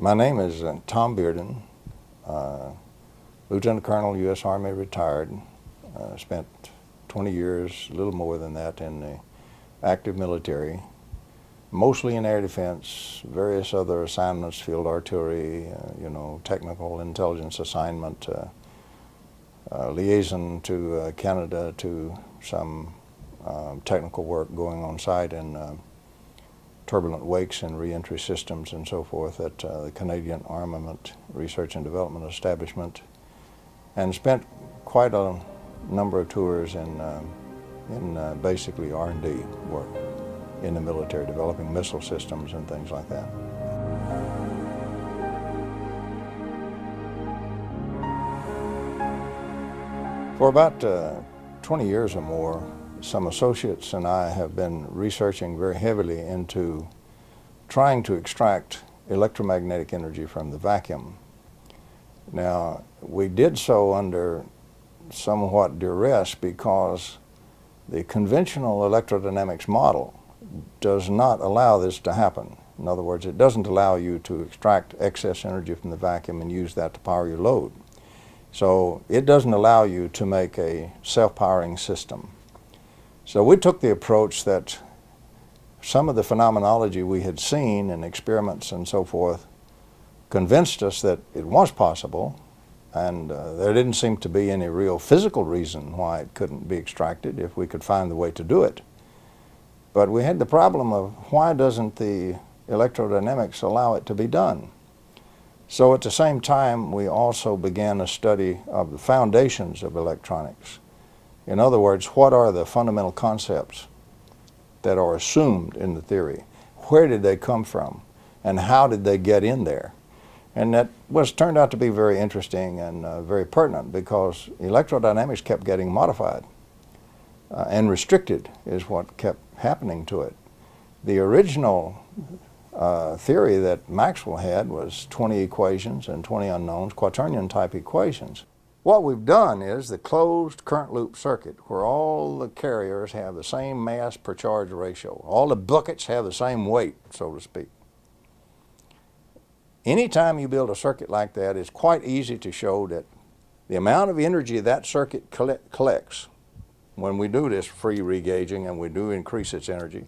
My name is Tom Bearden, Lieutenant Colonel, U.S. Army, retired. Spent 20 years, a little more than that, in the active military, mostly in air defense, various other assignments, field artillery, technical intelligence assignment, liaison to Canada, to some technical work going on site in turbulent wakes and reentry systems and so forth at the Canadian Armament Research and Development Establishment, and spent quite a number of tours in basically R&D work in the military, developing missile systems and things like that. For about 20 years or more, some associates and I have been researching very heavily into trying to extract electromagnetic energy from the vacuum. Now, we did so under somewhat duress because the conventional electrodynamics model does not allow this to happen. In other words, it doesn't allow you to extract excess energy from the vacuum and use that to power your load. So it doesn't allow you to make a self-powering system. So we took the approach that some of the phenomenology we had seen in experiments and so forth convinced us that it was possible, and there didn't seem to be any real physical reason why it couldn't be extracted if we could find the way to do it. But we had the problem of why doesn't the electrodynamics allow it to be done? So at the same time, we also began a study of the foundations of electronics. In other words, what are the fundamental concepts that are assumed in the theory? Where did they come from? And how did they get in there? And that turned out to be very interesting and very pertinent, because electrodynamics kept getting modified and restricted is what kept happening to it. The original theory that Maxwell had was 20 equations and 20 unknowns, quaternion type equations. What we've done is the closed current loop circuit, where all the carriers have the same mass per charge ratio. All the buckets have the same weight, so to speak. Anytime you build a circuit like that, it's quite easy to show that the amount of energy that circuit collects, when we do this free regauging and we do increase its energy,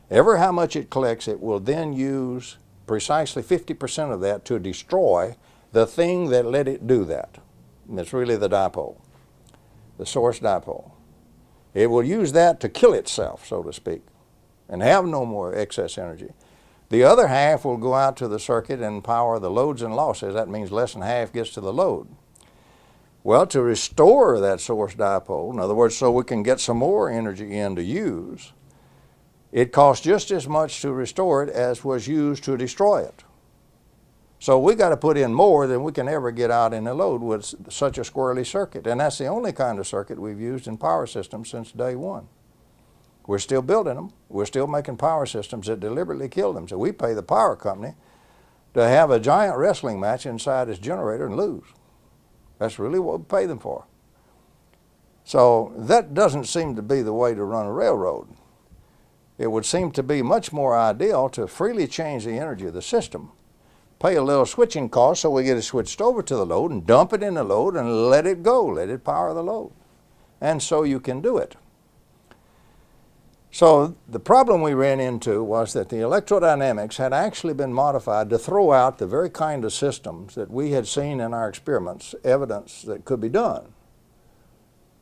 ever how much it collects, it will then use precisely 50% of that to destroy the thing that let it do that. And it's really the dipole, the source dipole. It will use that to kill itself, so to speak, and have no more excess energy. The other half will go out to the circuit and power the loads and losses. That means less than half gets to the load. Well, to restore that source dipole, in other words, so we can get some more energy in to use, it costs just as much to restore it as was used to destroy it. So we got to put in more than we can ever get out in a load with such a squirrely circuit. And that's the only kind of circuit we've used in power systems since day one. We're still building them. We're still making power systems that deliberately kill them. So we pay the power company to have a giant wrestling match inside its generator and lose. That's really what we pay them for. So that doesn't seem to be the way to run a railroad. It would seem to be much more ideal to freely change the energy of the system, pay a little switching cost so we get it switched over to the load and dump it in the load and let it go, let it power the load. And so you can do it. So the problem we ran into was that the electrodynamics had actually been modified to throw out the very kind of systems that we had seen in our experiments, evidence that could be done,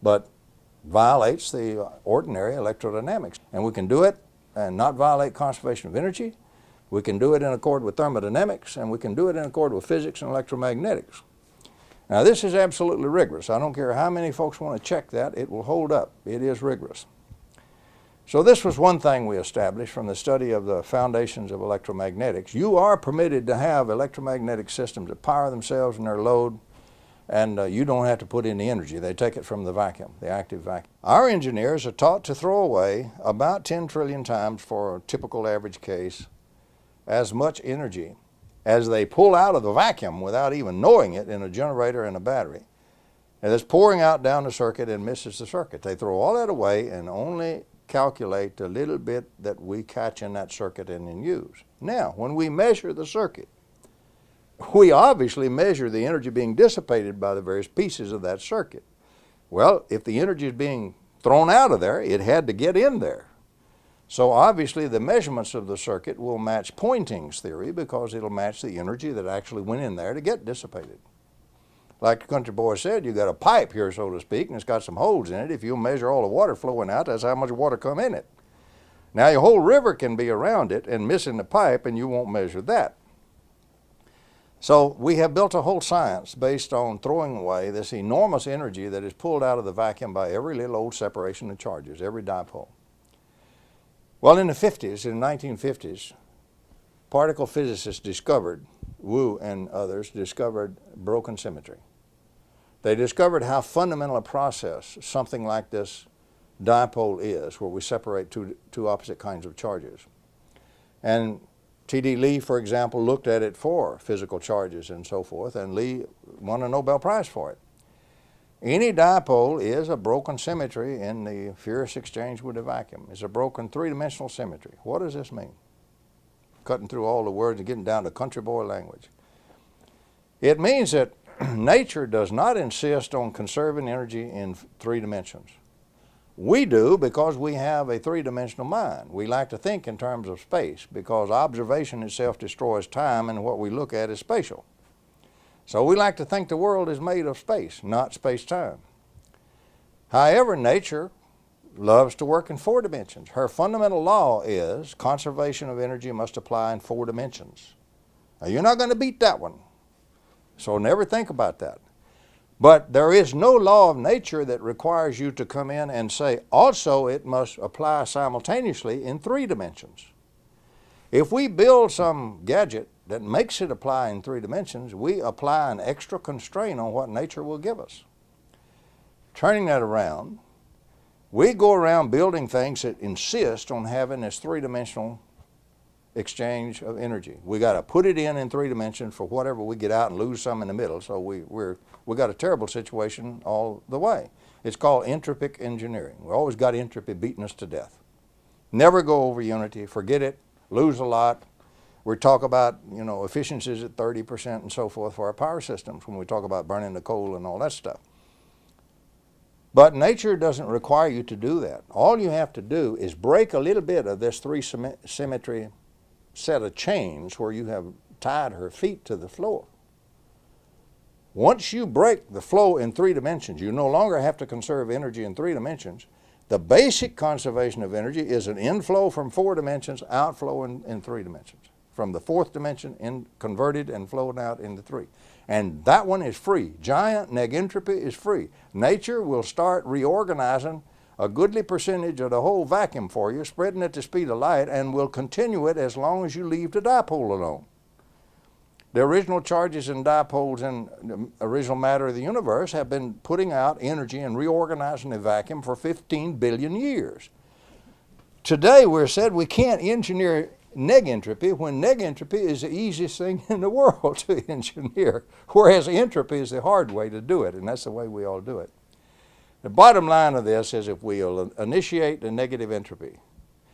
but violates the ordinary electrodynamics. And we can do it and not violate conservation of energy. We can do it in accord with thermodynamics, and we can do it in accord with physics and electromagnetics. Now, this is absolutely rigorous. I don't care how many folks want to check that, it will hold up. It is rigorous. So this was one thing we established from the study of the foundations of electromagnetics. You are permitted to have electromagnetic systems that power themselves and their load, and you don't have to put in the energy. They take it from the vacuum, the active vacuum. Our engineers are taught to throw away about 10 trillion times, for a typical average case, as much energy as they pull out of the vacuum without even knowing it in a generator and a battery. And it's pouring out down the circuit and misses the circuit. They throw all that away and only calculate the little bit that we catch in that circuit and then use. Now, when we measure the circuit, we obviously measure the energy being dissipated by the various pieces of that circuit. Well, if the energy is being thrown out of there, it had to get in there. So obviously the measurements of the circuit will match Poynting's theory because it'll match the energy that actually went in there to get dissipated. Like the country boy said, you got a pipe here, so to speak, and it's got some holes in it. If you measure all the water flowing out, that's how much water come in it. Now your whole river can be around it and missing the pipe, and you won't measure that. So we have built a whole science based on throwing away this enormous energy that is pulled out of the vacuum by every little old separation of charges, every dipole. Well, in the 50s, in the 1950s, particle physicists discovered, Wu and others discovered broken symmetry. They discovered how fundamental a process something like this dipole is, where we separate two opposite kinds of charges. And T.D. Lee, for example, looked at it for physical charges and so forth, and Lee won a Nobel Prize for it. Any dipole is a broken symmetry in the furious exchange with a vacuum. It's a broken three-dimensional symmetry. What does this mean? Cutting through all the words and getting down to country boy language. It means that nature does not insist on conserving energy in three dimensions. We do because we have a three-dimensional mind. We like to think in terms of space because observation itself destroys time and what we look at is spatial. So we like to think the world is made of space, not space-time. However, nature loves to work in four dimensions. Her fundamental law is conservation of energy must apply in four dimensions. Now, you're not going to beat that one, so never think about that. But there is no law of nature that requires you to come in and say, also it must apply simultaneously in three dimensions. If we build some gadget that makes it apply in three dimensions, we apply an extra constraint on what nature will give us. Turning that around, we go around building things that insist on having this three-dimensional exchange of energy. We got to put it in three dimensions for whatever we get out and lose some in the middle. So we got a terrible situation all the way. It's called entropic engineering. We always got entropy beating us to death. Never go over unity. Forget it. Lose a lot. We talk about, efficiencies at 30% and so forth for our power systems when we talk about burning the coal and all that stuff. But nature doesn't require you to do that. All you have to do is break a little bit of this three symmetry set of chains where you have tied her feet to the floor. Once you break the flow in three dimensions, you no longer have to conserve energy in three dimensions. The basic conservation of energy is an inflow from four dimensions, outflow in three dimensions. From the fourth dimension converted and flowed out into three. And that one is free. Giant negentropy is free. Nature will start reorganizing a goodly percentage of the whole vacuum for you, spreading at the speed of light, and will continue it as long as you leave the dipole alone. The original charges and dipoles in the original matter of the universe have been putting out energy and reorganizing the vacuum for 15 billion years. Today we're said we can't engineer negentropy when negentropy is the easiest thing in the world to engineer, whereas entropy is the hard way to do it, and that's the way we all do it. The bottom line of this is if we'll initiate the negative entropy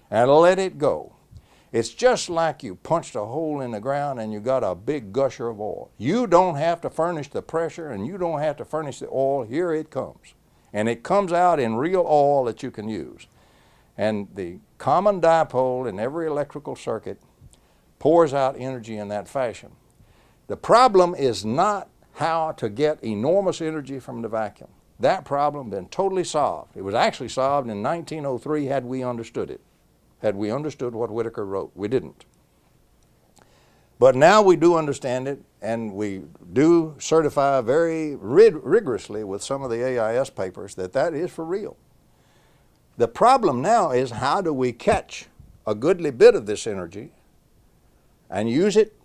and let it go, it's just like you punched a hole in the ground and you got a big gusher of oil. You don't have to furnish the pressure and you don't have to furnish the oil. Here it comes. And it comes out in real oil that you can use. And the common dipole in every electrical circuit pours out energy in that fashion. The problem is not how to get enormous energy from the vacuum. That problem has been totally solved. It was actually solved in 1903 had we understood it. Had we understood what Whittaker wrote. We didn't. But now we do understand it, and we do certify very rigorously with some of the AIS papers that that is for real. The problem now is how do we catch a goodly bit of this energy and use it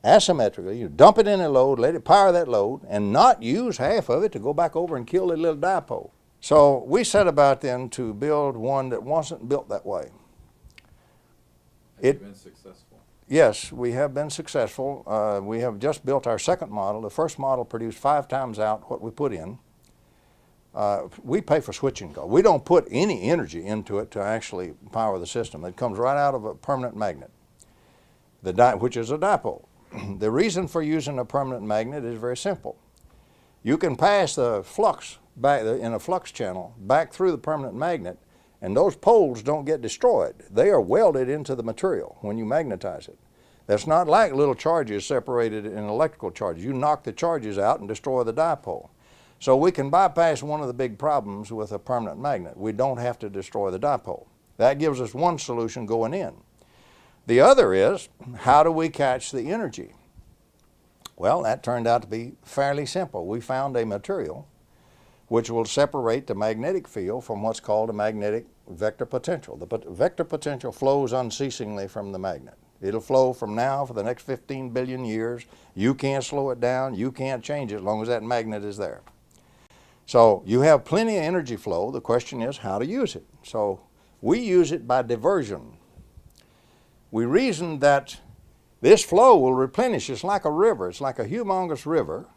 asymmetrically. You dump it in a load, let it power that load, and not use half of it to go back over and kill the little dipole. So we set about then to build one that wasn't built that way. Have you been successful? Yes, we have been successful. We have just built our second model. The first model produced 5 times out what we put in. We pay for switching costs. We don't put any energy into it to actually power the system. It comes right out of a permanent magnet, which is a dipole. the reason for using a permanent magnet is very simple. You can pass the flux back in a flux channel back through the permanent magnet, and those poles don't get destroyed. They are welded into the material when you magnetize it. That's not like little charges separated in electrical charges. You knock the charges out and destroy the dipole. So we can bypass one of the big problems with a permanent magnet. We don't have to destroy the dipole. That gives us one solution going in. The other is, how do we catch the energy? Well, that turned out to be fairly simple. We found a material which will separate the magnetic field from what's called a magnetic vector potential. The vector potential flows unceasingly from the magnet. It'll flow from now for the next 15 billion years. You can't slow it down. You can't change it as long as that magnet is there. So you have plenty of energy flow. The question is how to use it. So we use it by diversion. We reasoned that this flow will replenish. It's like a river. It's like a humongous river.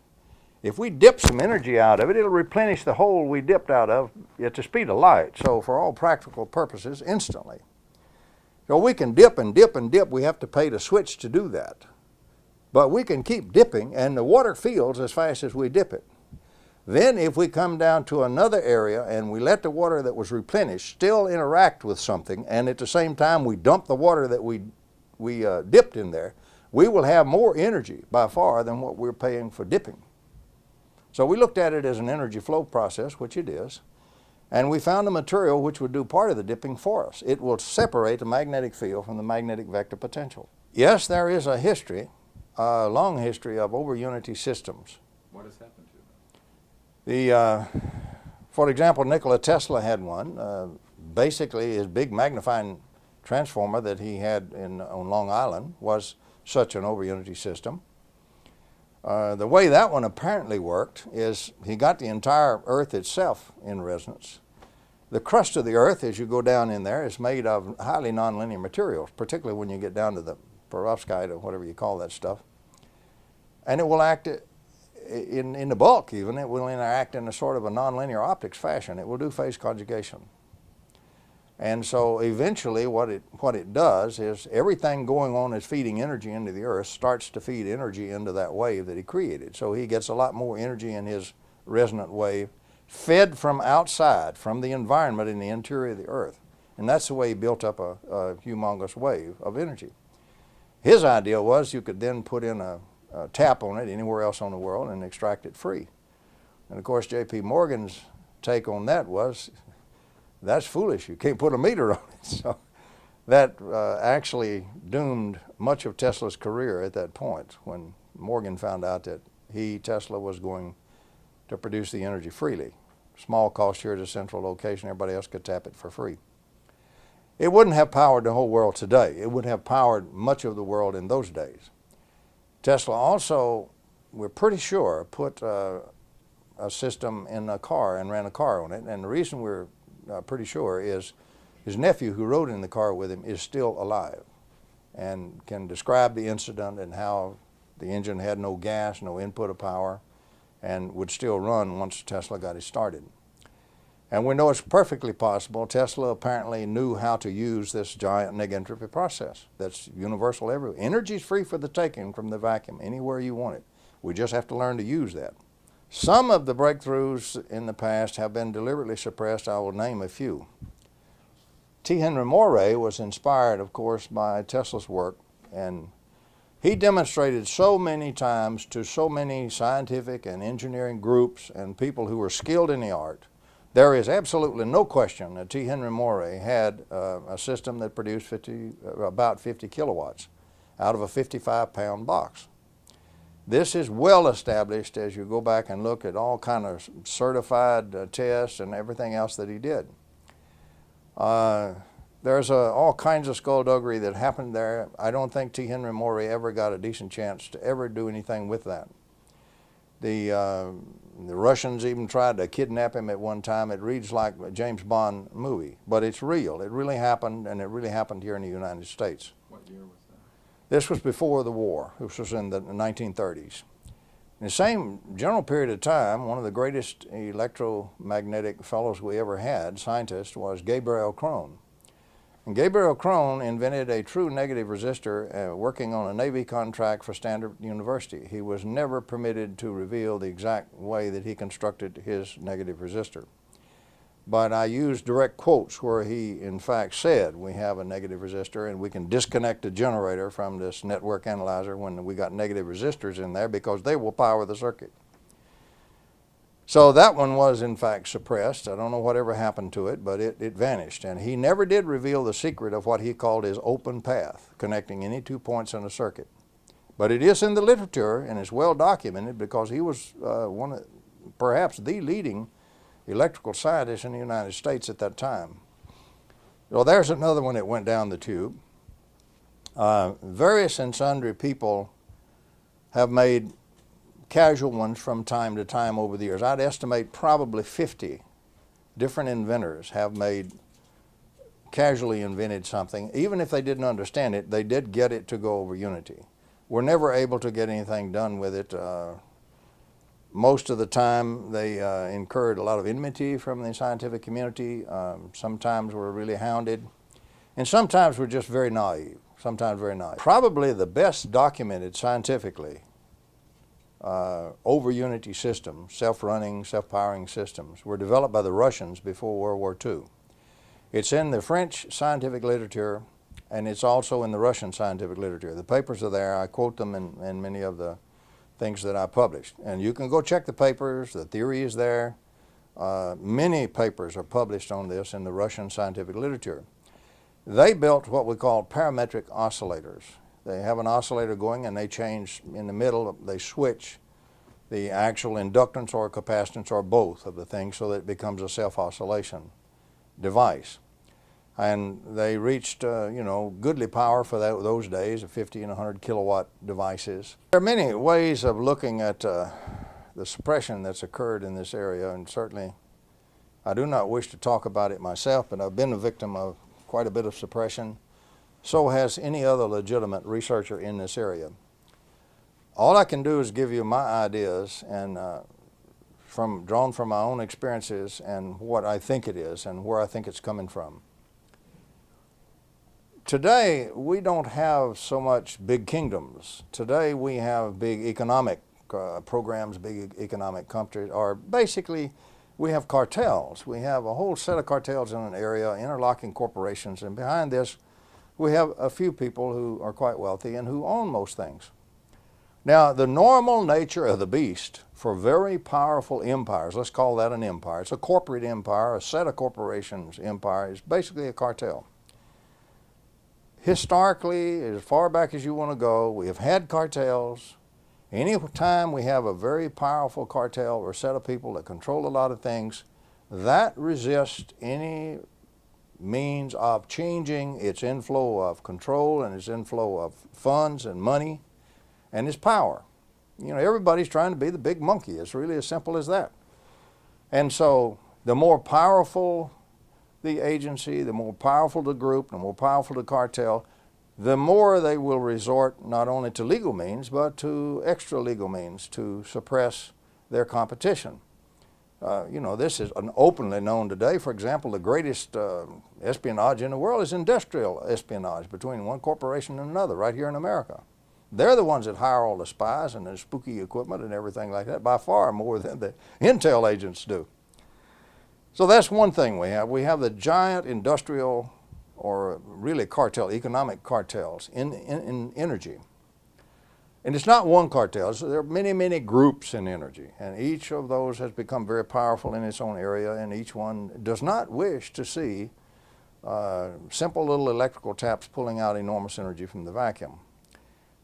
If we dip some energy out of it, it'll replenish the hole we dipped out of at the speed of light. So for all practical purposes, instantly. So we can dip and dip and dip. We have to pay to switch to do that. But we can keep dipping, and the water fills as fast as we dip it. Then if we come down to another area and we let the water that was replenished still interact with something, and at the same time we dump the water that we dipped in there, we will have more energy by far than what we're paying for dipping. So we looked at it as an energy flow process, which it is, and we found a material which would do part of the dipping for us. It will separate the magnetic field from the magnetic vector potential. Yes, there is a history, a long history of over-unity systems. What has happened to them? For example, Nikola Tesla had one. Basically, his big magnifying transformer that he had on Long Island was such an over-unity system. The way that one apparently worked is he got the entire Earth itself in resonance. The crust of the Earth, as you go down in there, is made of highly nonlinear materials, particularly when you get down to the perovskite or whatever you call that stuff. And it will act in the bulk even, it will interact in a sort of a nonlinear optics fashion. It will do phase conjugation. And so eventually what it does is everything going on is feeding energy into the Earth starts to feed energy into that wave that he created. So he gets a lot more energy in his resonant wave fed from outside, from the environment in the interior of the Earth. And that's the way he built up a humongous wave of energy. His idea was you could then put in a tap on it anywhere else on the world and extract it free. And of course J.P. Morgan's take on that was, that's foolish. You can't put a meter on it. So that actually doomed much of Tesla's career at that point when Morgan found out that Tesla, was going to produce the energy freely. Small cost here at a central location, everybody else could tap it for free. It wouldn't have powered the whole world today. It would have powered much of the world in those days. Tesla also, we're pretty sure, put a system in a car and ran a car on it. And the reason we're pretty sure is his nephew who rode in the car with him is still alive and can describe the incident and how the engine had no gas, no input of power, and would still run once Tesla got it started. And we know it's perfectly possible. Tesla apparently knew how to use this giant negentropy process that's universal everywhere. Energy is free for the taking from the vacuum anywhere you want it. We just have to learn to use that. Some of the breakthroughs in the past have been deliberately suppressed. I will name a few. T. Henry Moray was inspired, of course, by Tesla's work, and he demonstrated so many times to so many scientific and engineering groups and people who were skilled in the art. There is absolutely no question that T. Henry Moray had a system that produced about 50 kilowatts out of a 55-pound box. This is well established as you go back and look at all kind of certified tests and everything else that he did. There's all kinds of skullduggery that happened there. I don't think T. Henry Moray ever got a decent chance to ever do anything with that. The Russians even tried to kidnap him at one time. It reads like a James Bond movie, but it's real. It really happened, and it really happened here in the United States. What year was that? This was before the war. This was in the 1930s. In the same general period of time, one of the greatest electromagnetic fellows we ever had, scientist, was Gabriel Krohn. And Gabriel Krohn invented a true negative resistor working on a Navy contract for Stanford University. He was never permitted to reveal the exact way that he constructed his negative resistor. But I used direct quotes where he in fact said we have a negative resistor and we can disconnect the generator from this network analyzer when we got negative resistors in there because they will power the circuit. So that one was in fact suppressed. I don't know whatever happened to it, but it vanished. And he never did reveal the secret of what he called his open path, connecting any 2 points in a circuit. But it is in the literature and it's well documented because he was perhaps the leading electrical scientist in the United States at that time. Well, there's another one that went down the tube. Various and sundry people have made casual ones from time to time over the years. I'd estimate probably 50 different inventors have casually invented something. Even if they didn't understand it, they did get it to go over unity. We're never able to get anything done with it. Most of the time they incurred a lot of enmity from the scientific community. Sometimes we're really hounded. And sometimes we're just very naive. Sometimes very naive. Probably the best documented scientifically over unity systems, self-running, self-powering systems, were developed by the Russians before World War II. It's in the French scientific literature and it's also in the Russian scientific literature. The papers are there. I quote them in many of the things that I published. And you can go check the papers. The theory is there. Many papers are published on this in the Russian scientific literature. They built what we call parametric oscillators. They have an oscillator going and they change in the middle, they switch the actual inductance or capacitance or both of the thing so that it becomes a self-oscillation device. And they reached, goodly power for those days of 50 and 100 kilowatt devices. There are many ways of looking at the suppression that's occurred in this area, and certainly I do not wish to talk about it myself, but I've been a victim of quite a bit of suppression. So has any other legitimate researcher in this area. All I can do is give you my ideas and drawn from my own experiences and what I think it is and where I think it's coming from. Today, we don't have so much big kingdoms. Today, we have big economic programs, big economic countries, or basically, we have cartels. We have a whole set of cartels in an area, interlocking corporations, and behind this, we have a few people who are quite wealthy and who own most things. Now, the normal nature of the beast for very powerful empires, let's call that an empire. It's a corporate empire, a set of corporations empire, is basically a cartel. Historically, as far back as you want to go, we have had cartels. Any time we have a very powerful cartel or set of people that control a lot of things, that resists any means of changing its inflow of control and its inflow of funds and money and its power. Everybody's trying to be the big monkey. It's really as simple as that. And so the more powerful the agency, the more powerful the group, the more powerful the cartel, the more they will resort not only to legal means but to extra legal means to suppress their competition. This is openly known today. For example, the greatest espionage in the world is industrial espionage between one corporation and another right here in America. They're the ones that hire all the spies and the spooky equipment and everything like that, by far more than the intel agents do. So that's one thing we have. We have the giant industrial or really economic cartels in energy. And it's not one cartel. So there are many, many groups in energy, and each of those has become very powerful in its own area, and each one does not wish to see simple little electrical taps pulling out enormous energy from the vacuum.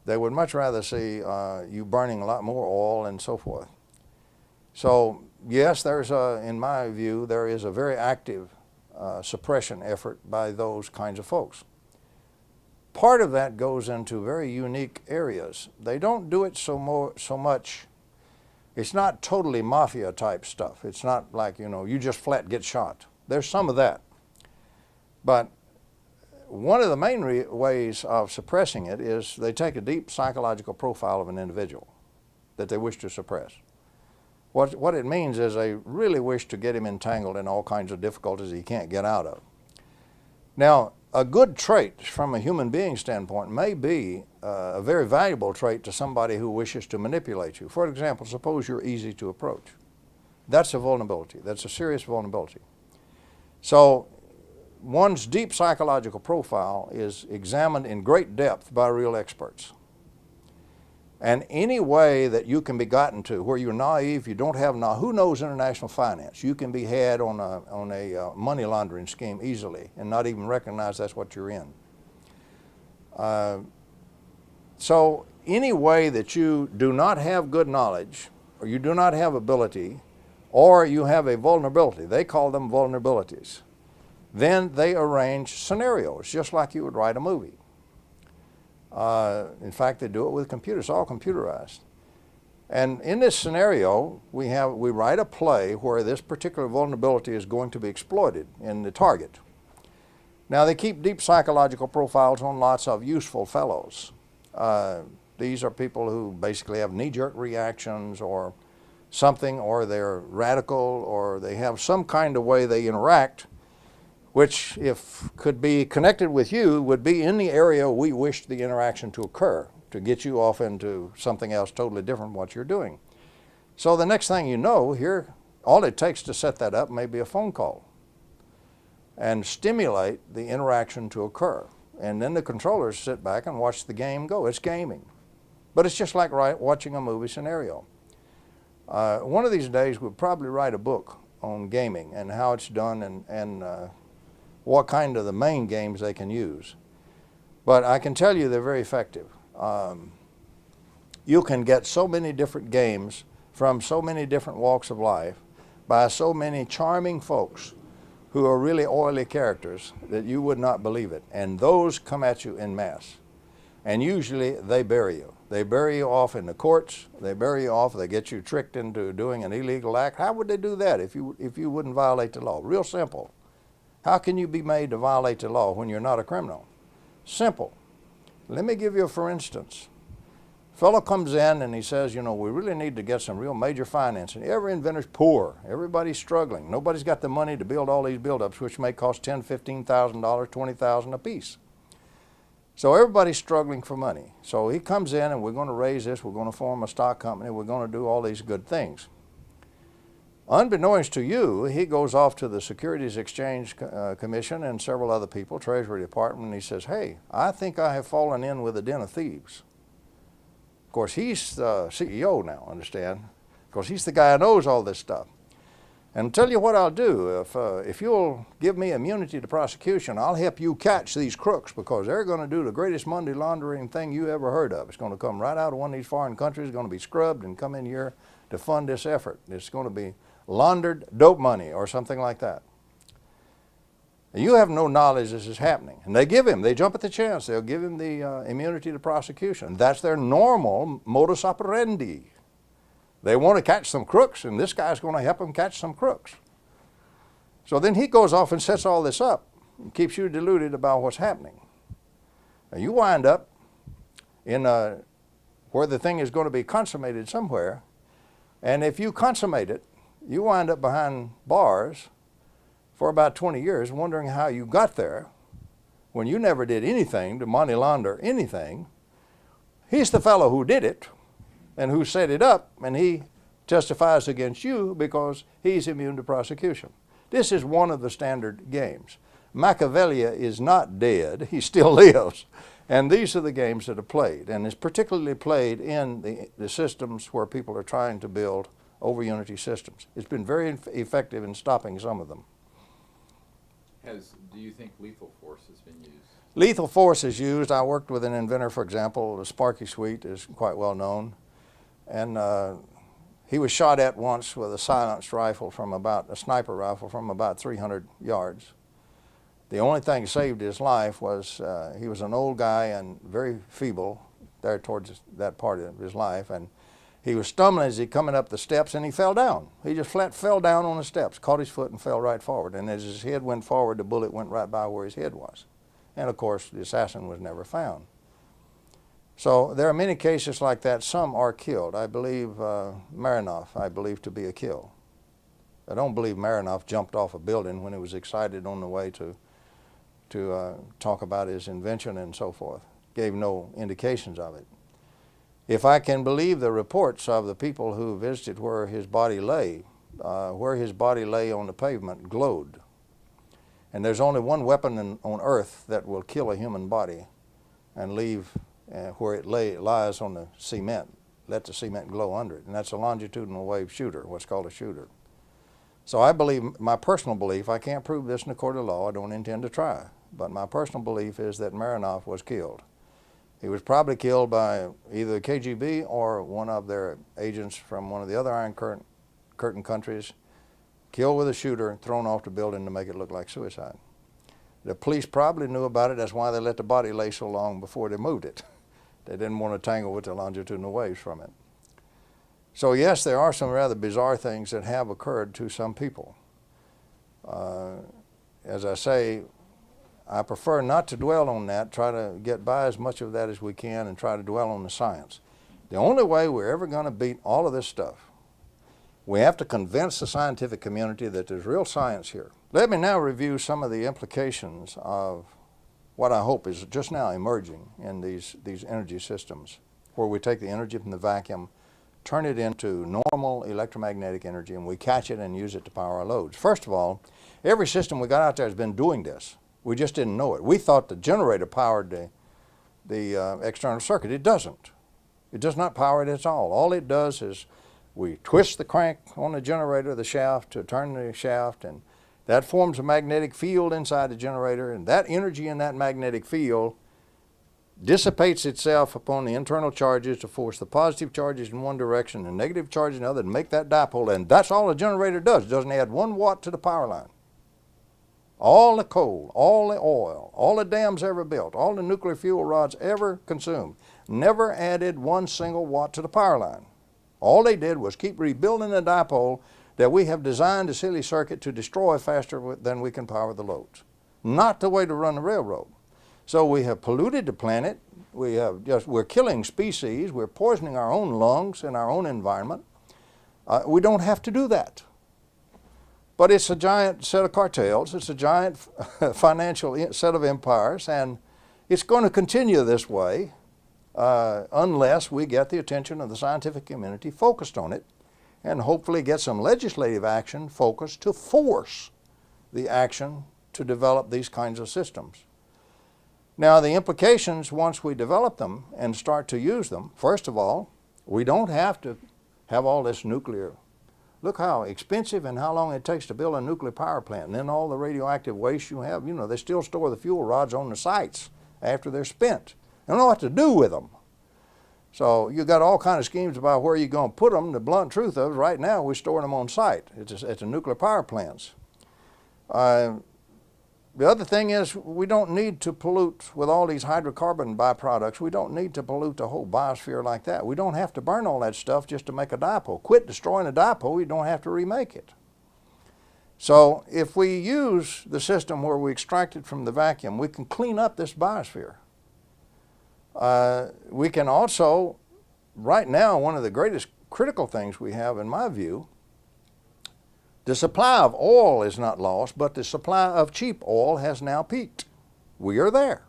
They would much rather see you burning a lot more oil and so forth. So yes, in my view, there is a very active suppression effort by those kinds of folks. Part of that goes into very unique areas. They don't do it so much. It's not totally mafia type stuff. It's not like, you just flat get shot. There's some of that. But one of the main ways of suppressing it is they take a deep psychological profile of an individual that they wish to suppress. What it means is they really wish to get him entangled in all kinds of difficulties he can't get out of. Now, a good trait from a human being standpoint may be a very valuable trait to somebody who wishes to manipulate you. For example, suppose you're easy to approach. That's a vulnerability. That's a serious vulnerability. So one's deep psychological profile is examined in great depth by real experts. And any way that you can be gotten to where you're naive, you don't have who knows international finance? You can be had on a money laundering scheme easily and not even recognize that's what you're in. So any way that you do not have good knowledge, or you do not have ability, or you have a vulnerability, they call them vulnerabilities, then they arrange scenarios just like you would write a movie. In fact, they do it with computers, all computerized. And in this scenario, we write a play where this particular vulnerability is going to be exploited in the target. Now, they keep deep psychological profiles on lots of useful fellows. These are people who basically have knee-jerk reactions or something, or they're radical, or they have some kind of way they interact, which, if could be connected with you, would be in the area we wish the interaction to occur, to get you off into something else totally different from what you're doing. So the next thing you know, here, all it takes to set that up may be a phone call and stimulate the interaction to occur. And then the controllers sit back and watch the game go. It's gaming. But it's just like watching a movie scenario. One of these days, we'll probably write a book on gaming and how it's done and what kind of the main games they can use. But I can tell you they're very effective. You can get so many different games from so many different walks of life by so many charming folks who are really oily characters that you would not believe it. And those come at you en masse. And usually they bury you. They bury you off in the courts. They bury you off. They get you tricked into doing an illegal act. How would they do that if you wouldn't violate the law? Real simple. How can you be made to violate the law when you're not a criminal? Simple. Let me give you a for instance. A fellow comes in and he says, you know, we really need to get some real major financing. Every inventor's poor. Everybody's struggling. Nobody's got the money to build all these build-ups, which may cost $10,000, $15,000, $20,000 a piece. So everybody's struggling for money. So he comes in and we're going to raise this. We're going to form a stock company. We're going to do all these good things. Unbeknownst to you, he goes off to the Securities Exchange Commission and several other people, Treasury Department, and he says, hey, I think I have fallen in with a den of thieves. Of course, he's the CEO now, understand? Of course, he's the guy who knows all this stuff. And I'll tell you what I'll do. If you'll give me immunity to prosecution, I'll help you catch these crooks because they're going to do the greatest money laundering thing you ever heard of. It's going to come right out of one of these foreign countries. It's going to be scrubbed and come in here to fund this effort. It's going to be laundered dope money or something like that. You have no knowledge this is happening. And they jump at the chance. They'll give him the immunity to prosecution. That's their normal modus operandi. They want to catch some crooks, and this guy's going to help them catch some crooks. So then he goes off and sets all this up and keeps you deluded about what's happening. Now you wind up in where the thing is going to be consummated somewhere, and if you consummate it, you wind up behind bars for about 20 years wondering how you got there when you never did anything to money launder anything. He's the fellow who did it and who set it up, and he testifies against you because he's immune to prosecution. This is one of the standard games. Machiavelli is not dead, he still lives. And these are the games that are played, and it's particularly played in the systems where people are trying to build over unity systems. It's been very effective in stopping some of them. Do you think lethal force has been used? Lethal force is used. I worked with an inventor, for example, the Sparky Sweet is quite well known. And he was shot at once with a silenced rifle a sniper rifle from about 300 yards. The only thing that saved his life was he was an old guy and very feeble there towards that part of his life. And he was stumbling as he coming up the steps and he fell down. He just flat fell down on the steps, caught his foot and fell right forward. And as his head went forward, the bullet went right by where his head was. And of course, the assassin was never found. So there are many cases like that. Some are killed. I believe Marinoff, I believe to be a kill. I don't believe Marinoff jumped off a building when he was excited on the way to to talk about his invention and so forth. Gave no indications of it. If I can believe the reports of the people who visited where his body lay on the pavement glowed. And there's only one weapon on earth that will kill a human body and leave where it lies on the cement, let the cement glow under it, and that's a longitudinal wave shooter, what's called a shooter. So I believe, my personal belief, I can't prove this in a court of law, I don't intend to try, but my personal belief is that Marinov was killed. He was probably killed by either the KGB or one of their agents from one of the other Iron Curtain countries, killed with a shooter, thrown off the building to make it look like suicide. The police probably knew about it, that's why they let the body lay so long before they moved it. They didn't want to tangle with the longitudinal waves from it. So yes, there are some rather bizarre things that have occurred to some people. As I say, I prefer not to dwell on that, try to get by as much of that as we can and try to dwell on the science. The only way we're ever going to beat all of this stuff, we have to convince the scientific community that there's real science here. Let me now review some of the implications of what I hope is just now emerging in these energy systems, where we take the energy from the vacuum, turn it into normal electromagnetic energy, and we catch it and use it to power our loads. First of all, every system we got out there has been doing this. We just didn't know it. We thought the generator powered the external circuit. It doesn't. It does not power it at all. All it does is we twist the crank on the generator, the shaft, to turn the shaft, and that forms a magnetic field inside the generator, and that energy in that magnetic field dissipates itself upon the internal charges to force the positive charges in one direction and negative charges in the other, and make that dipole, and that's all the generator does. It doesn't add 1 watt to the power line. All the coal, all the oil, all the dams ever built, all the nuclear fuel rods ever consumed, never added 1 single watt to the power line. All they did was keep rebuilding the dipole that we have designed the silly circuit to destroy faster than we can power the loads. Not the way to run the railroad. So we have polluted the planet, we're killing species, we're poisoning our own lungs and our own environment. We don't have to do that. But it's a giant set of cartels, it's a giant financial set of empires, and it's going to continue this way unless we get the attention of the scientific community focused on it, and hopefully get some legislative action focused to force the action to develop these kinds of systems. Now the implications once we develop them and start to use them, first of all, we don't have to have all this nuclear. Look how expensive and how long it takes to build a nuclear power plant, and then all the radioactive waste you have, they still store the fuel rods on the sites after they're spent. They don't know what to do with them. So you got all kinds of schemes about where you're going to put them. The blunt truth of it, right now we're storing them on site. It's at the nuclear power plants. The other thing is we don't need to pollute with all these hydrocarbon byproducts. We don't need to pollute the whole biosphere like that. We don't have to burn all that stuff just to make a dipole. Quit destroying a dipole, you don't have to remake it. So if we use the system where we extract it from the vacuum, we can clean up this biosphere. We can also, right now, one of the greatest critical things we have, in my view, the supply of oil is not lost, but the supply of cheap oil has now peaked. We are there.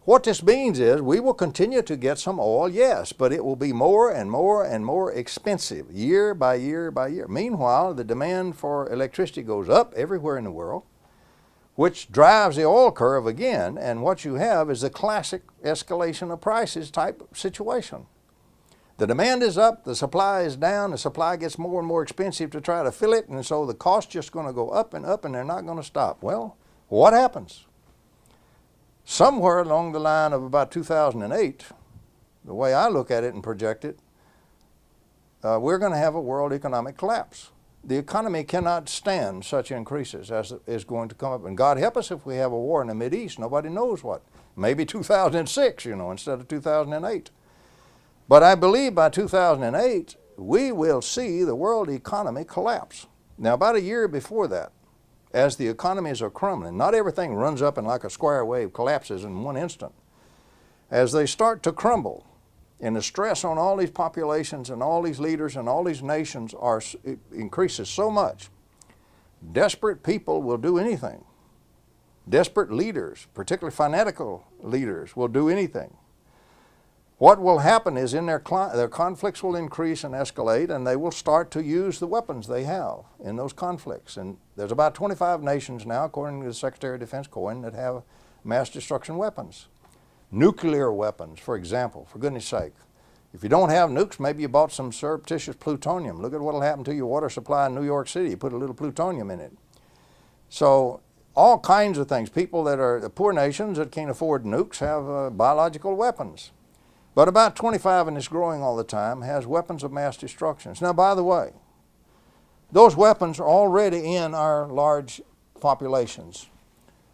What this means is we will continue to get some oil, yes, but it will be more and more and more expensive year by year by year. Meanwhile, the demand for electricity goes up everywhere in the world, which drives the oil curve again, and what you have is the classic escalation of prices type situation. The demand is up, the supply is down, the supply gets more and more expensive to try to fill it, and so the cost just going to go up, and they're not going to stop. Well, what happens? Somewhere along the line of about 2008, the way I look at it and project it, we're going to have a world economic collapse. The economy cannot stand such increases as is going to come up. And God help us if we have a war in the Mideast, nobody knows what. Maybe 2006, instead of 2008. But I believe by 2008, we will see the world economy collapse. Now, about a year before that, as the economies are crumbling, not everything runs up and like a square wave collapses in one instant. As they start to crumble, and the stress on all these populations and all these leaders and all these nations increases so much, desperate people will do anything Desperate leaders, particularly fanatical leaders, will do anything. What will happen is their conflicts will increase and escalate, and they will start to use the weapons they have in those conflicts. And there's about 25 nations now, according to the Secretary of Defense Cohen, that have mass destruction weapons. Nuclear weapons, for example, for goodness sake. If you don't have nukes, maybe you bought some surreptitious plutonium. Look at what will happen to your water supply in New York City. You put a little plutonium in it. So all kinds of things. People that are the poor nations that can't afford nukes have biological weapons. But about 25, and it's growing all the time, has weapons of mass destruction. Now, by the way, those weapons are already in our large populations.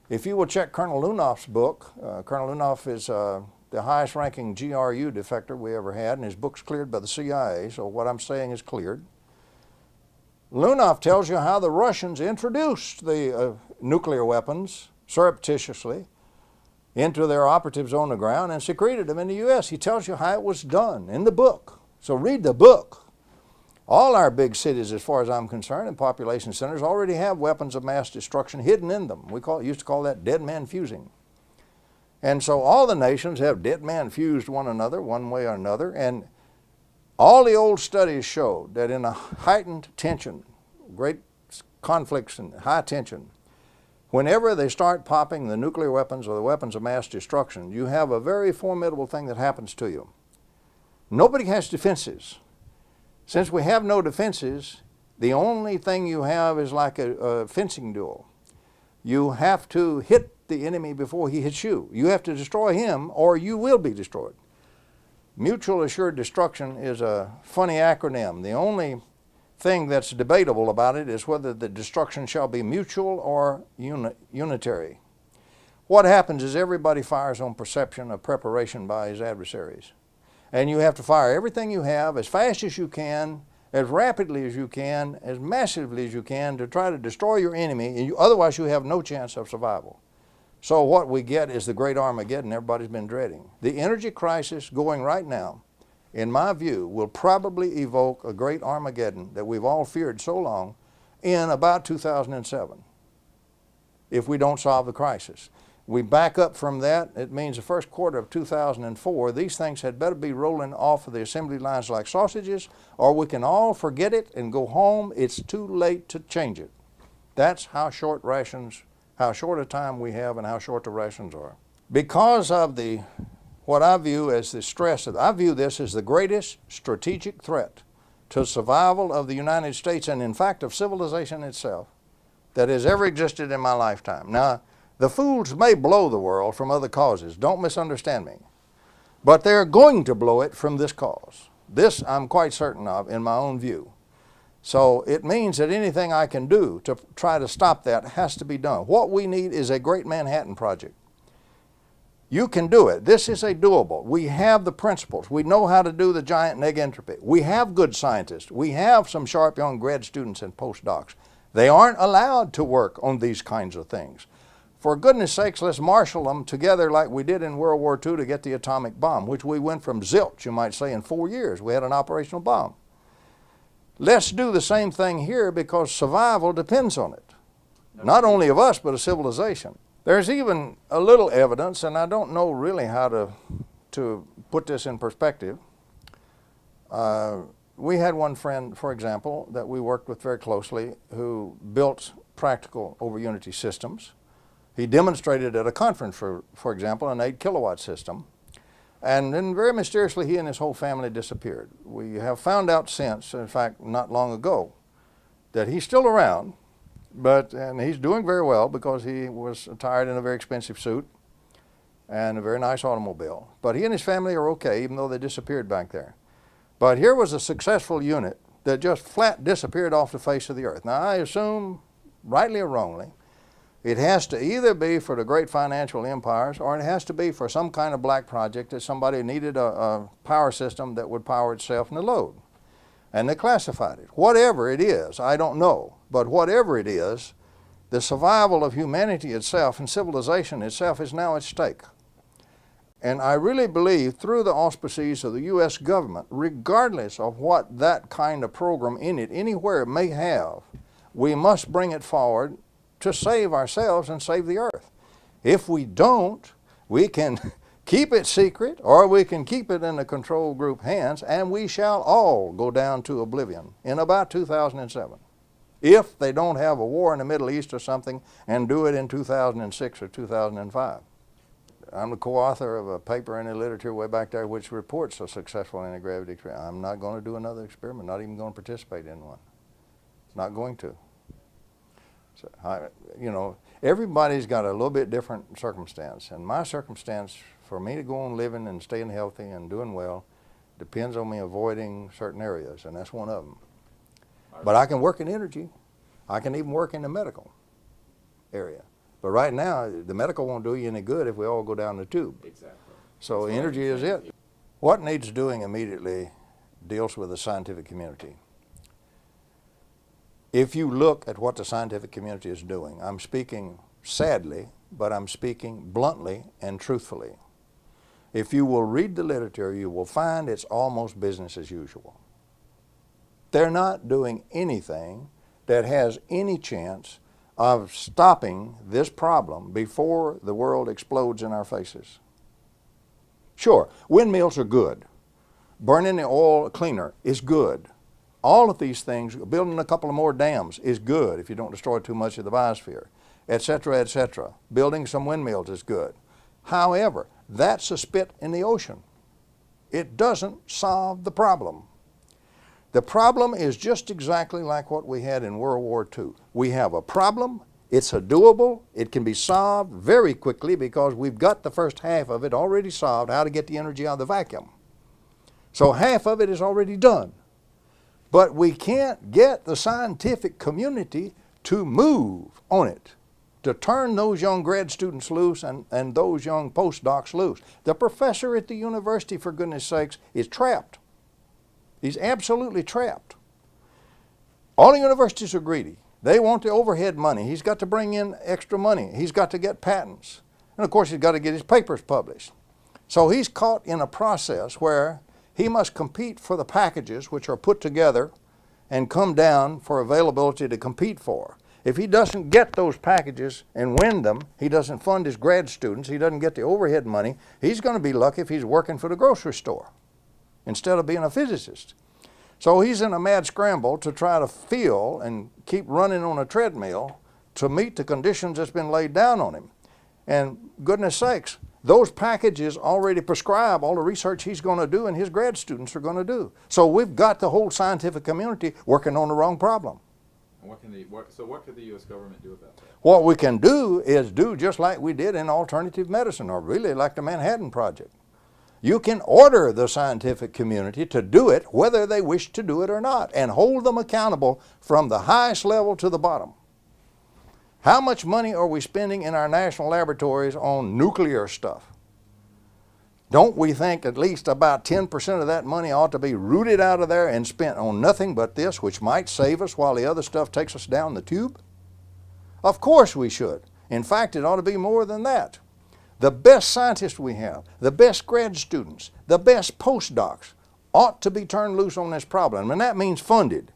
If you will check Colonel Lunoff's book, Colonel Lunoff is the highest ranking GRU defector we ever had, and his book's cleared by the CIA, so what I'm saying is cleared. Lunoff tells you how the Russians introduced the nuclear weapons surreptitiously into their operatives on the ground and secreted them in the U.S. He tells you how it was done in the book. So read the book. All our big cities, as far as I'm concerned, and population centers already have weapons of mass destruction hidden in them. We used to call that dead man fusing. And so all the nations have dead man fused one another one way or another, and all the old studies showed that in a heightened tension, great conflicts and high tension, whenever they start popping the nuclear weapons or the weapons of mass destruction, you have a very formidable thing that happens to you. Nobody has defenses. Since we have no defenses, the only thing you have is like a fencing duel. You have to hit the enemy before he hits you. You have to destroy him or you will be destroyed. Mutual assured destruction is a funny acronym. The only thing that's debatable about it is whether the destruction shall be mutual or unitary. What happens is everybody fires on perception of preparation by his adversaries. And you have to fire everything you have as fast as you can, as rapidly as you can, as massively as you can to try to destroy your enemy, and otherwise you have no chance of survival. So what we get is the great Armageddon everybody's been dreading. The energy crisis going right now, in my view, will probably evoke a great Armageddon that we've all feared so long in about 2007, if we don't solve the crisis. We back up from that, it means the first quarter of 2004, these things had better be rolling off of the assembly lines like sausages, or we can all forget it and go home. It's too late to change it. That's how short a time we have and how short the rations are. Because of what I view as the stress, I view this as the greatest strategic threat to survival of the United States and in fact of civilization itself that has ever existed in my lifetime. Now, the fools may blow the world from other causes, don't misunderstand me, but they're going to blow it from this cause. This I'm quite certain of in my own view. So it means that anything I can do to try to stop that has to be done. What we need is a great Manhattan Project. You can do it. This is a doable. We have the principles. We know how to do the giant neg entropy. We have good scientists. We have some sharp young grad students and postdocs. They aren't allowed to work on these kinds of things. For goodness sakes, let's marshal them together like we did in World War II to get the atomic bomb, which we went from zilch, you might say, in 4 years. We had an operational bomb. Let's do the same thing here because survival depends on it. Not only of us, but of civilization. There's even a little evidence, and I don't know really how to put this in perspective. We had one friend, for example, that we worked with very closely who built practical over unity systems. He demonstrated at a conference, for example, an 8 kilowatt system. And then very mysteriously, he and his whole family disappeared. We have found out since, in fact, not long ago, that he's still around, and he's doing very well because he was attired in a very expensive suit and a very nice automobile. But he and his family are okay, even though they disappeared back there. But here was a successful unit that just flat disappeared off the face of the earth. Now, I assume, rightly or wrongly, it has to either be for the great financial empires or it has to be for some kind of black project that somebody needed a power system that would power itself in the load. And they classified it. Whatever it is, I don't know, but whatever it is, the survival of humanity itself and civilization itself is now at stake. And I really believe through the auspices of the U.S. government, regardless of what that kind of program in it anywhere may have, we must bring it forward to save ourselves and save the earth. If we don't, we can keep it secret, or we can keep it in the control group hands, and we shall all go down to oblivion in about 2007. If they don't have a war in the Middle East or something and do it in 2006 or 2005. I'm the co-author of a paper in the literature way back there which reports a successful anti-gravity experiment. I'm not going to do another experiment, not even going to participate in one. Not going to. So, you know, everybody's got a little bit different circumstance, and my circumstance for me to go on living and staying healthy and doing well depends on me avoiding certain areas, and that's one of them. But I can work in energy. I can even work in the medical area. But right now, the medical won't do you any good if we all go down the tube. Exactly. So energy is it. What needs doing immediately deals with the scientific community. If you look at what the scientific community is doing, I'm speaking sadly, but I'm speaking bluntly and truthfully. If you will read the literature, you will find it's almost business as usual. They're not doing anything that has any chance of stopping this problem before the world explodes in our faces. Sure, windmills are good. Burning the oil cleaner is good. All of these things, building a couple of more dams is good if you don't destroy too much of the biosphere, etc., etc. Building some windmills is good. However, that's a spit in the ocean. It doesn't solve the problem. The problem is just exactly like what we had in World War II. We have a problem, it's a doable, it can be solved very quickly because we've got the first half of it already solved, how to get the energy out of the vacuum. So half of it is already done. But we can't get the scientific community to move on it, to turn those young grad students loose and those young postdocs loose. The professor at the university, for goodness sakes, is trapped. He's absolutely trapped. All the universities are greedy. They want the overhead money. He's got to bring in extra money. He's got to get patents. And of course, he's got to get his papers published. So he's caught in a process where he must compete for the packages which are put together and come down for availability to compete for. If he doesn't get those packages and win them, he doesn't fund his grad students, he doesn't get the overhead money, he's going to be lucky if he's working for the grocery store instead of being a physicist. So he's in a mad scramble to try to feel and keep running on a treadmill to meet the conditions that's been laid down on him. And goodness sakes, those packages already prescribe all the research he's going to do and his grad students are going to do. So we've got the whole scientific community working on the wrong problem. And what could the U.S. government do about that? What we can do is do just like we did in alternative medicine, or really like the Manhattan Project. You can order the scientific community to do it whether they wish to do it or not, and hold them accountable from the highest level to the bottom. How much money are we spending in our national laboratories on nuclear stuff? Don't we think at least about 10% of that money ought to be rooted out of there and spent on nothing but this, which might save us while the other stuff takes us down the tube? Of course we should. In fact, it ought to be more than that. The best scientists we have, the best grad students, the best postdocs ought to be turned loose on this problem, and that means funded.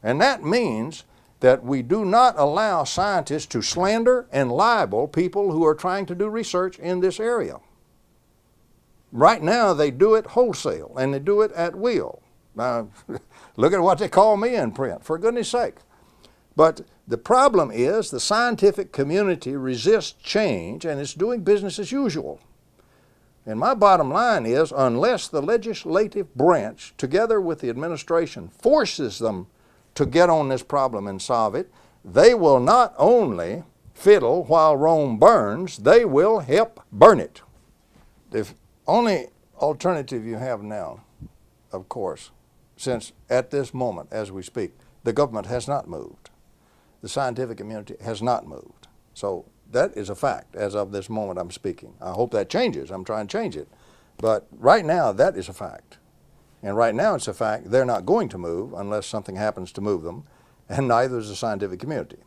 And that means that we do not allow scientists to slander and libel people who are trying to do research in this area. Right now they do it wholesale and they do it at will. Now, look at what they call me in print, for goodness sake. But the problem is the scientific community resists change and it's doing business as usual. And my bottom line is, unless the legislative branch, together with the administration, forces them to get on this problem and solve it, they will not only fiddle while Rome burns, they will help burn it. The only alternative you have now, of course, since at this moment as we speak, the government has not moved. The scientific community has not moved. So that is a fact as of this moment I'm speaking. I hope that changes. I'm trying to change it. But right now, that is a fact. And right now it's a fact they're not going to move unless something happens to move them, and neither is the scientific community.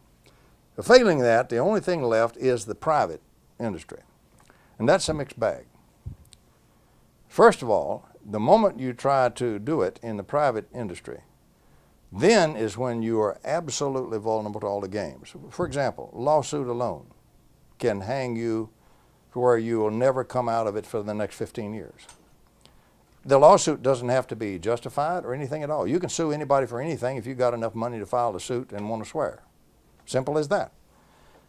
Failing that, the only thing left is the private industry. And that's a mixed bag. First of all, the moment you try to do it in the private industry, then is when you are absolutely vulnerable to all the games. For example, lawsuit alone can hang you to where you will never come out of it for the next 15 years. The lawsuit doesn't have to be justified or anything at all. You can sue anybody for anything if you've got enough money to file a suit and want to swear. Simple as that.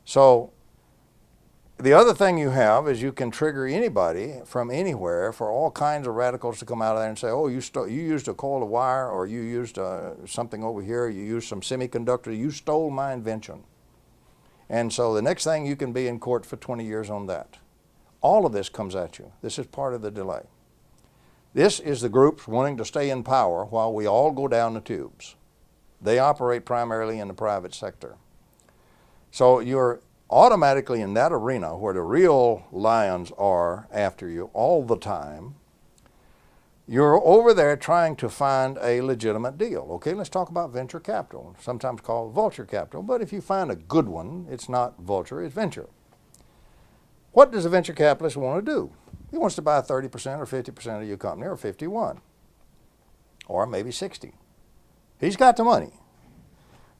So the other thing you have is you can trigger anybody from anywhere for all kinds of radicals to come out of there and say, oh, you used a coil of wire, or you used something over here, you used some semiconductor, you stole my invention. And so the next thing, you can be in court for 20 years on that. All of this comes at you. This is part of the delay. This is the groups wanting to stay in power while we all go down the tubes. They operate primarily in the private sector. So you're automatically in that arena where the real lions are after you all the time. You're over there trying to find a legitimate deal. Okay, let's talk about venture capital, sometimes called vulture capital. But if you find a good one, it's not vulture, it's venture. What does a venture capitalist want to do? He wants to buy 30% or 50% of your company, or 51, or maybe 60. He's got the money.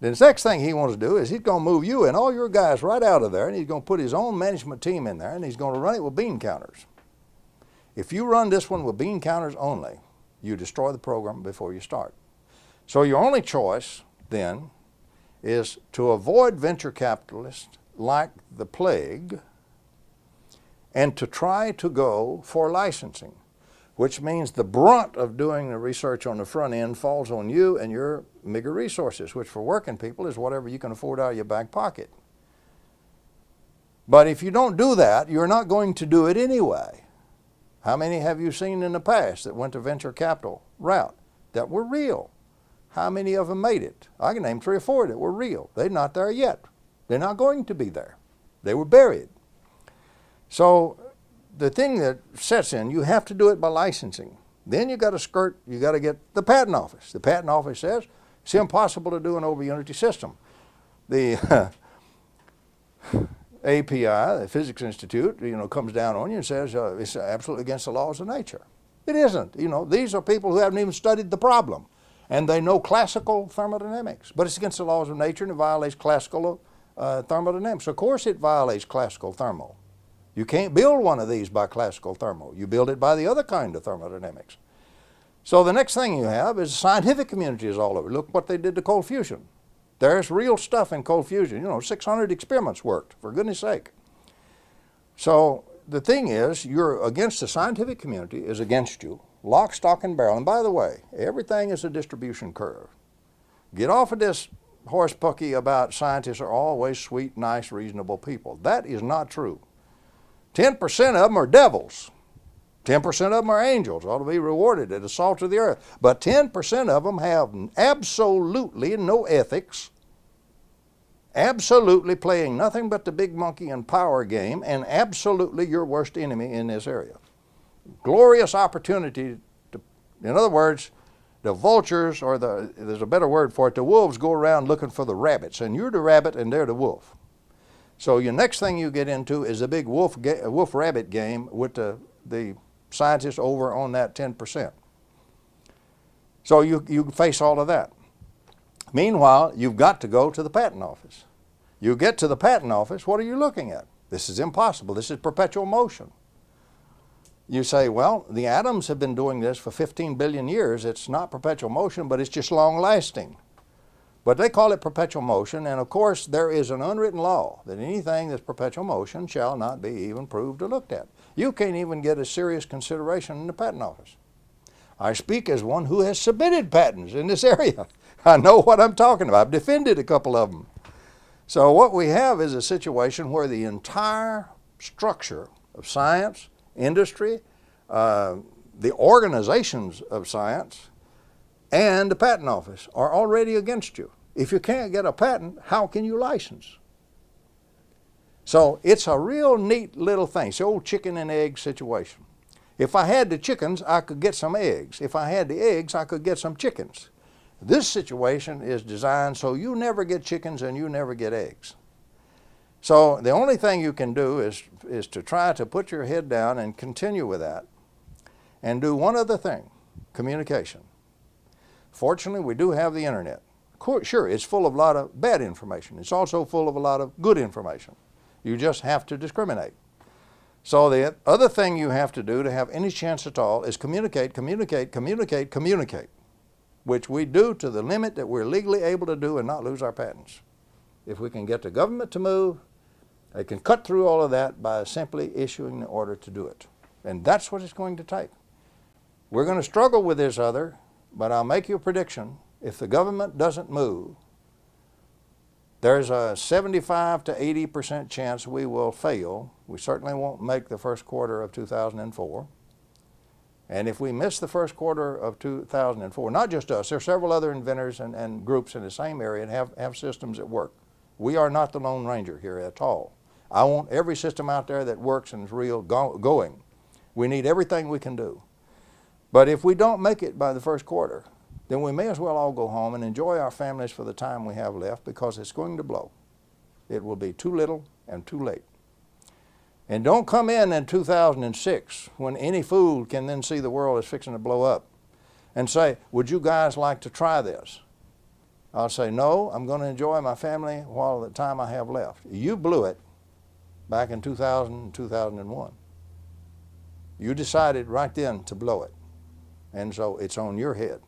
The next thing he wants to do is he's going to move you and all your guys right out of there, and he's going to put his own management team in there, and he's going to run it with bean counters. If you run this one with bean counters only, you destroy the program before you start. So your only choice then is to avoid venture capitalists like the plague, and to try to go for licensing, which means the brunt of doing the research on the front end falls on you and your meager resources, which for working people is whatever you can afford out of your back pocket. But if you don't do that, you're not going to do it anyway. How many have you seen in the past that went the venture capital route that were real? How many of them made it? I can name 3 or 4 that were real. They're not there yet. They're not going to be there. They were buried. So the thing that sets in, you have to do it by licensing. Then you got to get the patent office. The patent office says it's impossible to do an over unity system. The API, the Physics Institute, comes down on you and says it's absolutely against the laws of nature. It isn't. These are people who haven't even studied the problem, and they know classical thermodynamics, but it's against the laws of nature and it violates classical thermodynamics. Of course it violates classical thermo. You can't build one of these by classical thermo. You build it by the other kind of thermodynamics. So the next thing you have is the scientific community is all over. Look what they did to cold fusion. There's real stuff in cold fusion. 600 experiments worked, for goodness sake. So the thing is, you're against the scientific community is against you, lock, stock, and barrel. And by the way, everything is a distribution curve. Get off of this horse pucky about scientists are always sweet, nice, reasonable people. That is not true. 10% of them are devils. 10% of them are angels, ought to be rewarded at the salt of the earth. But 10% of them have absolutely no ethics, absolutely playing nothing but the big monkey and power game, and absolutely your worst enemy in this area. Glorious opportunity to, in other words, the vultures, or there's a better word for it, the wolves go around looking for the rabbits, and you're the rabbit and they're the wolf. So your next thing you get into is a big wolf-rabbit game with the scientists over on that 10%. So you face all of that. Meanwhile, you've got to go to the patent office. You get to the patent office, what are you looking at? This is impossible. This is perpetual motion. You say, well, the atoms have been doing this for 15 billion years. It's not perpetual motion, but it's just long-lasting. But they call it perpetual motion, and of course there is an unwritten law that anything that's perpetual motion shall not be even proved or looked at. You can't even get a serious consideration in the patent office. I speak as one who has submitted patents in this area. I know what I'm talking about. I've defended a couple of them. So what we have is a situation where the entire structure of science, industry, the organizations of science, and the patent office are already against you. If you can't get a patent, how can you license? So it's a real neat little thing. It's the old chicken and egg situation. If I had the chickens, I could get some eggs. If I had the eggs, I could get some chickens. This situation is designed so you never get chickens and you never get eggs. So the only thing you can do is to try to put your head down and continue with that and do one other thing, communication. Fortunately, we do have the internet. Sure, it's full of a lot of bad information. It's also full of a lot of good information. You just have to discriminate. So the other thing you have to do to have any chance at all is communicate, communicate, communicate, communicate, which we do to the limit that we're legally able to do and not lose our patents. If we can get the government to move, they can cut through all of that by simply issuing the order to do it. And that's what it's going to take. We're going to struggle with this other, but I'll make you a prediction. If the government doesn't move, there's a 75 to 80% chance we will fail. We certainly won't make the first quarter of 2004. And if we miss the first quarter of 2004, not just us, there are several other inventors and groups in the same area and have systems that work. We are not the Lone Ranger here at all. I want every system out there that works and is real going. We need everything we can do. But if we don't make it by the first quarter, then we may as well all go home and enjoy our families for the time we have left, because it's going to blow. It will be too little and too late. And don't come in 2006 when any fool can then see the world is fixing to blow up and say, would you guys like to try this? I'll say, no, I'm going to enjoy my family while the time I have left. You blew it back in 2000 and 2001. You decided right then to blow it. And so it's on your head.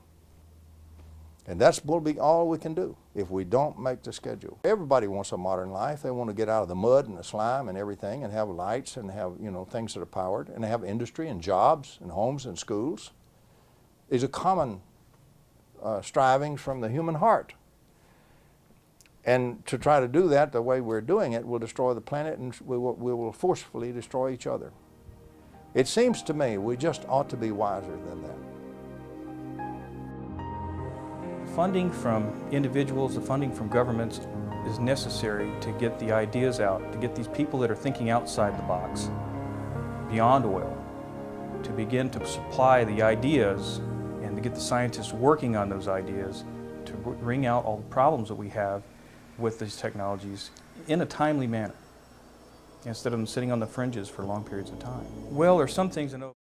And that will be all we can do if we don't make the schedule. Everybody wants a modern life. They want to get out of the mud and the slime and everything and have lights and have, things that are powered and have industry and jobs and homes and schools. It's a common striving from the human heart. And to try to do that the way we're doing it will destroy the planet, and we will forcefully destroy each other. It seems to me we just ought to be wiser than that. Funding from individuals, the funding from governments is necessary to get the ideas out, to get these people that are thinking outside the box, beyond oil, to begin to supply the ideas and to get the scientists working on those ideas to bring out all the problems that we have with these technologies in a timely manner, instead of them sitting on the fringes for long periods of time. Well, there's some things I know.